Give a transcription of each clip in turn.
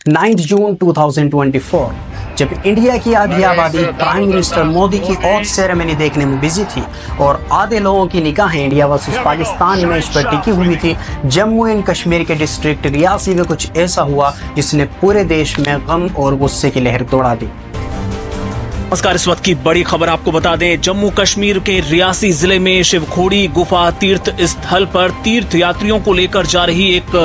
9 जून 2024 जब इंडिया की आधी आबादी प्राइम मिनिस्टर मोदी की ओथ सेरेमनी देखने में बिजी थी और आधे लोगों की निगाहें इंडिया वर्सेस पाकिस्तान मैच पर टिकी हुई थी, जम्मू एंड कश्मीर के डिस्ट्रिक्ट रियासी में कुछ ऐसा हुआ जिसने पूरे देश में गम और गुस्से की लहर दौड़ा दी। नमस्कार, इस वक्त की बड़ी खबर आपको बता दें। जम्मू कश्मीर के रियासी जिले में शिवखोड़ी गुफा तीर्थ स्थल पर तीर्थ यात्रियों को लेकर जा रही एक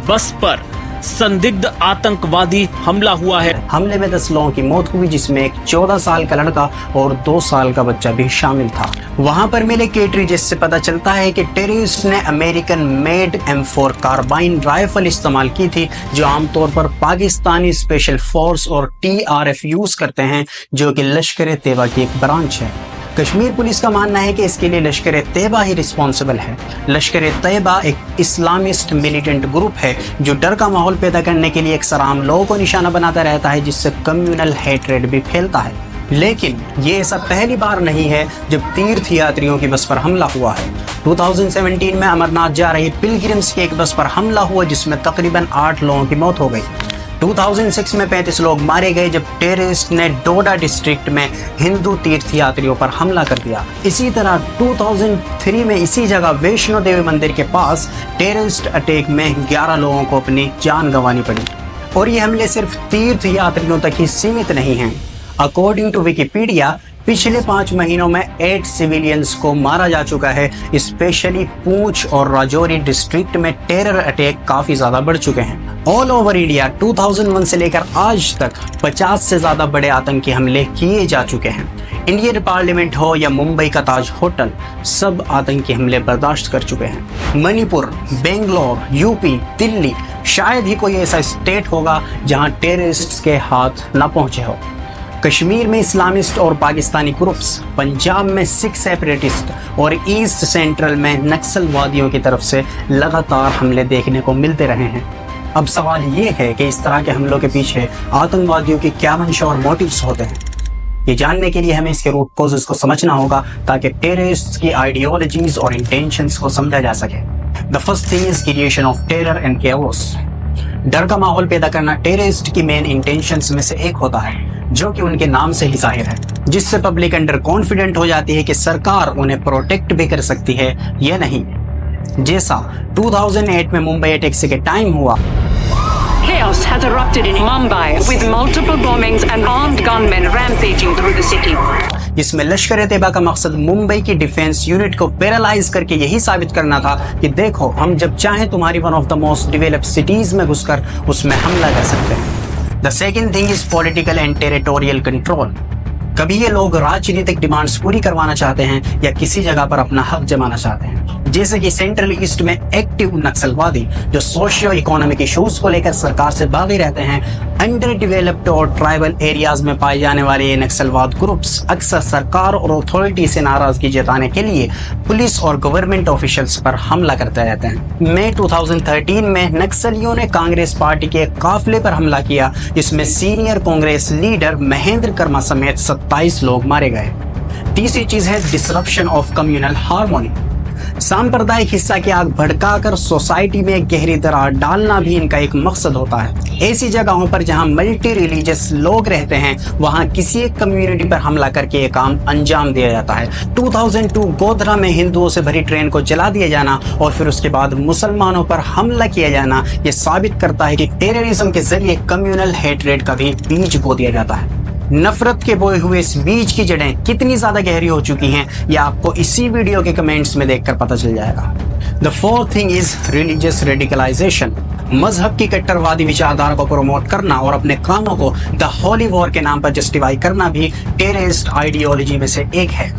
बस पर संदिग्ध आतंकवादी हमला हुआ है। हमले में 10 लोगों की मौत हुई, जिसमें एक 14 साल का लड़का और 2 साल का बच्चा भी शामिल था। वहां पर मिले केटरी जिससे पता चलता है कि टेररिस्ट ने American made M4 carbene rifle इस्तेमाल की थी, जो आमतौर पर पाकिस्तानी स्पेशल फोर्स और TRF यूज करते हैं, जो कि लश्कर तैयबा की एक ब्रांच है। कश्मीर पुलिस का मानना है कि इसके लिए लश्कर तैयबा ही रिस्पॉन्सिबल है। लश्कर तैयबा एक इस्लामिस्ट मिलिटेंट ग्रुप है जो डर का माहौल पैदा करने के लिए अक्सर आम लोगों को निशाना बनाता रहता है, जिससे कम्युनल हेट्रेड भी फैलता है। लेकिन ये ऐसा पहली बार नहीं है जब तीर्थ यात्रियों की बस पर हमला हुआ है। 2017 में अमरनाथ जा रही पिलग्रिम्स की एक बस पर हमला हुआ, जिसमें तकरीबन 8 लोगों की मौत हो गई। 2006 में 35 लोग मारे गए जब टेररिस्ट ने डोडा डिस्ट्रिक्ट में हिंदू तीर्थ यात्रियों पर हमला कर दिया। इसी तरह 2003 में इसी जगह वैष्णो देवी मंदिर के पास टेररिस्ट अटैक में 11 लोगों को अपनी जान गंवानी पड़ी। और ये हमले सिर्फ तीर्थ यात्रियों तक ही सीमित नहीं हैं। अकॉर्डिंग टू विकिपीडिया, पिछले 5 महीनों में 8 सिविलियंस को मारा जा चुका है। स्पेशली पूंछ और राजौरी डिस्ट्रिक्ट में टेरर अटैक काफी ज्यादा बढ़ चुके हैं। ऑल ओवर इंडिया 2001 से लेकर आज तक 50 से ज्यादा बड़े आतंकी हमले किए जा चुके हैं। इंडियन पार्लियामेंट हो या मुंबई का ताज होटल, सब आतंकी हमले बर्दाश्त कर चुके हैं। मणिपुर, बेंगलोर, यूपी, दिल्ली, शायद ही कोई ऐसा स्टेट होगा जहां टेररिस्ट्स के हाथ न पहुंचे हो। कश्मीर में इस्लामिस्ट और पाकिस्तानी ग्रुप्स, पंजाब में सिख सेपरेटिस्ट और ईस्ट सेंट्रल में नक्सलवादियों की तरफ से लगातार हमले देखने को मिलते रहे हैं। अब सवाल ये है कि इस तरह के हमलों के पीछे आतंकवादियों की क्या मंशा और मोटिव्स होते हैं। ये जानने के लिए हमें इसके रूट कॉजेस को समझना होगा ताकि टेररिस्ट्स की आइडियोलॉजीज और इंटेंशंस को समझा जा सके। The first thing is creation of terror and chaos. डर का माहौल पैदा करना टेररिस्ट की मेन इंटेंशंस में से एक होता है, जो कि उनके नाम से ही जाहिर है, जिससे पब्लिक अंडर कॉन्फिडेंट हो जाती है कि सरकार उन्हें प्रोटेक्ट भी कर सकती है या नहीं। जैसा 2008 में मुंबई अटैक के टाइम हुआ। Chaos has erupted in Mumbai with multiple bombings and armed gunmen rampaging through the city. जिसमें लश्कर तैयबा का मकसद मुंबई की डिफेंस यूनिट को पैरालाइज करके यही साबित करना था कि देखो, हम जब चाहें तुम्हारी one of the most developed cities में घुसकर उसमें हमला कर सकते हैं। The second thing is political and territorial control. कभी ये लोग राजनीतिक डिमांड्स पूरी करवाना चाहते हैं या किसी जगह पर अपना हक जमाना चाहते हैं, जैसे कि सेंट्रल ईस्ट में एक्टिव नक्सलवादी जो सोशियो इकोनॉमिक इश्यूज को लेकर सरकार से बागी रहते हैं। अंडर डेवलप्ड और ट्राइबल एरियाज में पाए जाने वाले ये नक्सलवाद ग्रुप्स अक्सर सरकार और अथॉरिटी से नाराजगी जताने के लिए पुलिस और गवर्नमेंट ऑफिशियल्स पर हमला करते रहते हैं। मई 2013 में नक्सलियों ने कांग्रेस पार्टी के एक काफिले पर हमला किया, जिसमें सीनियर कांग्रेस लीडर महेंद्र कर्मा समेत 27 लोग मारे गए। तीसरी चीज है डिसरप्शन ऑफ कम्युनल हार्मोनी। सांप्रदायिक हिस्सा की आग भड़काकर सोसाइटी में गहरी दरार डालना भी इनका एक मकसद होता है। ऐसी जगहों पर जहां मल्टी रिलीजियस लोग रहते हैं, वहां किसी एक कम्युनिटी पर हमला करके ये काम अंजाम दिया जाता है। 2002 गोधरा में हिंदुओं से भरी ट्रेन को जला दिया जाना और फिर उसके बाद मुसलमानों पर हमला किया जाना, ये साबित करता है कि टेररिज्म के जरिए कम्युनल हेट्रेड का भी बीज बो दिया जाता है। नफरत के बोए हुए इस बीज की जड़ें कितनी ज्यादा गहरी हो चुकी हैं, यह आपको इसी वीडियो के कमेंट्स में देखकर पता चल जाएगा। The fourth thing is religious radicalization. मजहब की कट्टरवादी विचारधारा को प्रमोट करना और अपने कामों को द होली वॉर के नाम पर जस्टिफाई करना भी टेररिस्ट आइडियोलॉजी में से एक है।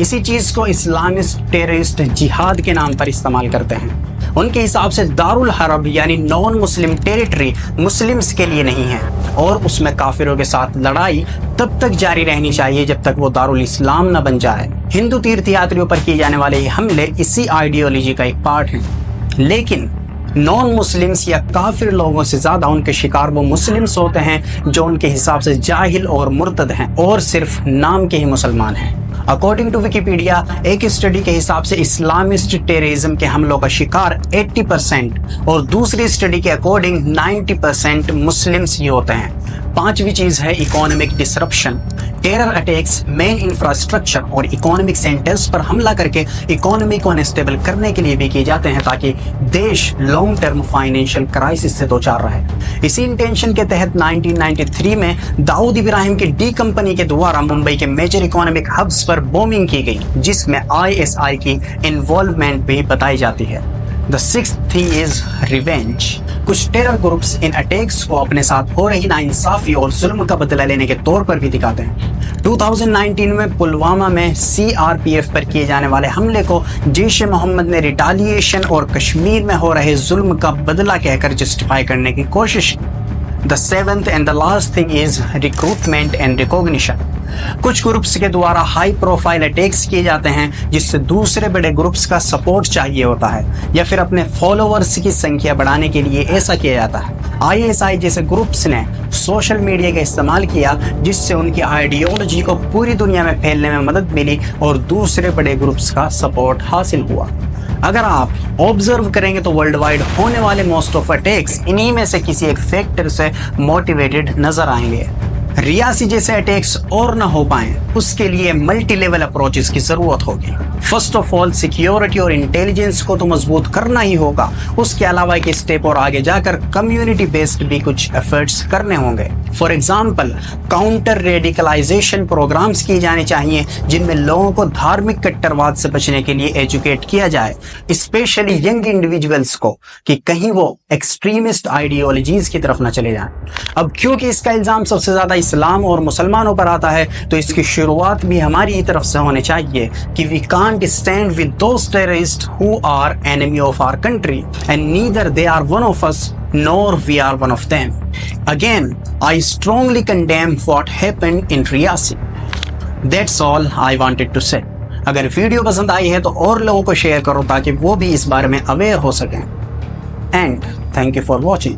इसी चीज को इस्लामिस्ट टेररिस्ट जिहाद के नाम पर इस्तेमाल करते हैं। उनके हिसाब से दारुल हरब यानी नॉन मुस्लिम टेरिटरी मुस्लिम्स के लिए नहीं है और उसमें काफिरों के साथ लड़ाई तब तक जारी रहनी चाहिए जब तक वो दारुल इस्लाम न बन जाए। हिंदू तीर्थ यात्रियों पर किए जाने वाले ये हमले इसी आइडियोलॉजी का एक पार्ट हैं। लेकिन नॉन मुस्लिम्स या काफिर लोगों से ज्यादा उनके शिकार वो मुस्लिम्स होते हैं जो उनके हिसाब से जाहिल और मुर्तद हैं और सिर्फ नाम के ही मुसलमान हैं। अकॉर्डिंग टू विकिपीडिया, एक स्टडी के हिसाब से इस्लामिस्ट टेररिज्म के हमलों का शिकार 80% और दूसरी स्टडी के अकॉर्डिंग 90% मुस्लिम्स ही होते हैं। पांचवी चीज है economic disruption. Terror attacks main infrastructure और इकोनॉमिक सेंटर्स पर हमला करके इकोनॉमी को अनस्टेबल करने के लिए भी किए जाते हैं ताकि देश लॉन्ग टर्म फाइनेंशियल क्राइसिस से दो चार रहे। इसी इंटेंशन के तहत 1993 में दाऊद इब्राहिम की डी कंपनी के द्वारा मुंबई के मेजर इकोनॉमिक हब्स पर बॉम्बिंग की गई, जिसमें ISI की इन्वॉल्वमेंट भी बताई जाती है। The sixth thing is revenge. कुछ टेरर ग्रुप्स इन अटैक्स को अपने साथ हो रही नाइंसाफी और जुल्म का बदला लेने के तौर पर भी दिखाते हैं। 2019 में पुलवामा में CRPF पर किए जाने वाले हमले को जैश ए मोहम्मद ने रिटालिएशन और कश्मीर में हो रहे जुल्म का बदला कहकर जस्टिफाई करने की कोशिश की। The seventh and the last thing is recruitment and recognition. कुछ ग्रुप्स के द्वारा हाई प्रोफाइल अटैक्स किए जाते हैं जिससे दूसरे बड़े ग्रुप्स का सपोर्ट चाहिए होता है या फिर अपने फॉलोअर्स की संख्या बढ़ाने के लिए ऐसा किया जाता है। ISI जैसे ग्रुप्स ने सोशल मीडिया का इस्तेमाल किया जिससे उनकी आइडियोलॉजी को पूरी दुनिया में फैलने में मदद मिली और दूसरे बड़े ग्रुप्स का सपोर्ट हासिल हुआ। अगर आप ऑब्जर्व करेंगे तो वर्ल्ड वाइड होने वाले मोस्ट ऑफ अटैक्स इन्हीं में से किसी एक फैक्टर से मोटिवेटेड नजर आएंगे। रियासी जैसे अटैक्स और ना हो पाएं उसके लिए मल्टी लेवल अप्रोचेस की जरूरत होगी। फर्स्ट ऑफ ऑल सिक्योरिटी और इंटेलिजेंस को तो मजबूत करना ही होगा, उसके अलावा एक स्टेप और आगे जाकर कम्युनिटी बेस्ड भी कुछ एफर्ट्स करने होंगे। For example counter radicalization programs किए जाने चाहिए जिनमें लोगों को धार्मिक कट्टरवाद से बचने के लिए एजुकेट किया जाए, स्पेशली यंग इंडिविजुअल्स को, कि कहीं वो एक्सट्रीमिस्ट आइडियोलॉजीज की तरफ न चले जाएं। अब क्योंकि इसका इल्जाम सबसे ज्यादा इस्लाम और मुसलमानों पर आता है तो इसकी शुरुआत भी हमारी तरफ से होनी चाहिए कि we can't stand with those terrorist who are enemy of our country and neither they are one of us nor we are one of them. Again, I strongly condemn what happened in Riyasi. That's all I wanted to say. अगर video पसंद आई है तो और लोगों को share करो ताकि वो भी इस बारे में अवेयर हो सकें। And thank you for watching.